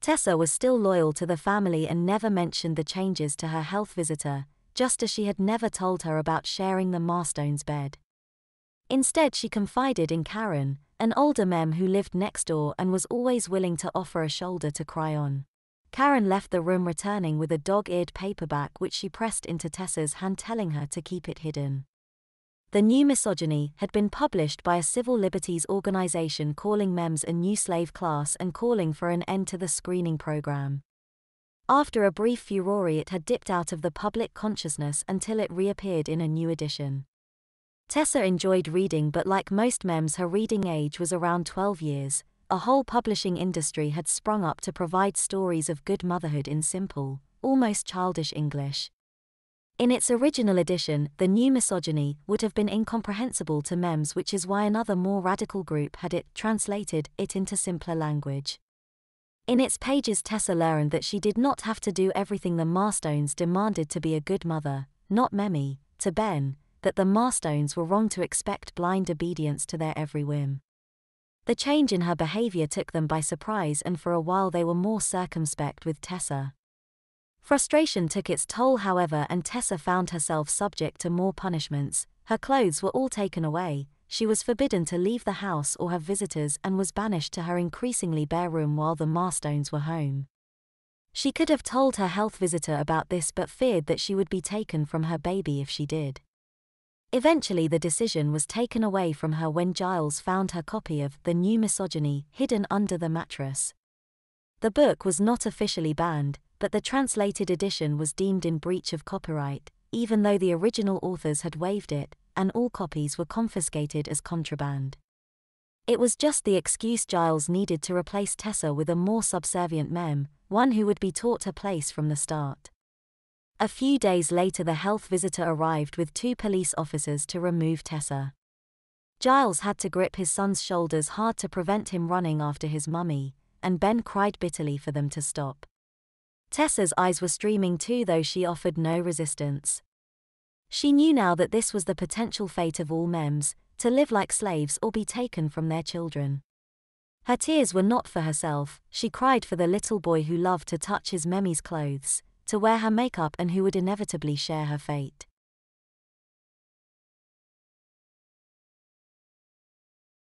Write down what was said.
Tessa was still loyal to the family and never mentioned the changes to her health visitor, just as she had never told her about sharing the Marstones' bed. Instead, she confided in Karen, an older mem who lived next door and was always willing to offer a shoulder to cry on. Karen left the room, returning with a dog-eared paperback which she pressed into Tessa's hand, telling her to keep it hidden. The new Misogyny had been published by a civil liberties organization calling mems a new slave class and calling for an end to the screening program. After a brief furore, it had dipped out of the public consciousness until it reappeared in a new edition. Tessa enjoyed reading, but like most mems, her reading age was around 12 years. A whole publishing industry had sprung up to provide stories of good motherhood in simple, almost childish English. In its original edition, the new Misogyny would have been incomprehensible to mems, which is why another more radical group had translated it into simpler language. In its pages, Tessa learned that she did not have to do everything the Marstones demanded to be a good mother, not Memmy, to Ben, that the Marstones were wrong to expect blind obedience to their every whim. The change in her behavior took them by surprise, and for a while they were more circumspect with Tessa. Frustration took its toll, however, and Tessa found herself subject to more punishments. Her clothes were all taken away, she was forbidden to leave the house or have visitors, and was banished to her increasingly bare room while the Marstones were home. She could have told her health visitor about this, but feared that she would be taken from her baby if she did. Eventually the decision was taken away from her when Giles found her copy of The New Misogyny hidden under the mattress. The book was not officially banned, but the translated edition was deemed in breach of copyright, even though the original authors had waived it, and all copies were confiscated as contraband. It was just the excuse Giles needed to replace Tessa with a more subservient mem, one who would be taught her place from the start. A few days later, the health visitor arrived with 2 police officers to remove Tessa. Giles had to grip his son's shoulders hard to prevent him running after his mummy, and Ben cried bitterly for them to stop. Tessa's eyes were streaming too, though she offered no resistance. She knew now that this was the potential fate of all mems, to live like slaves or be taken from their children. Her tears were not for herself, she cried for the little boy who loved to touch his Memmy's clothes, to wear her makeup, and who would inevitably share her fate.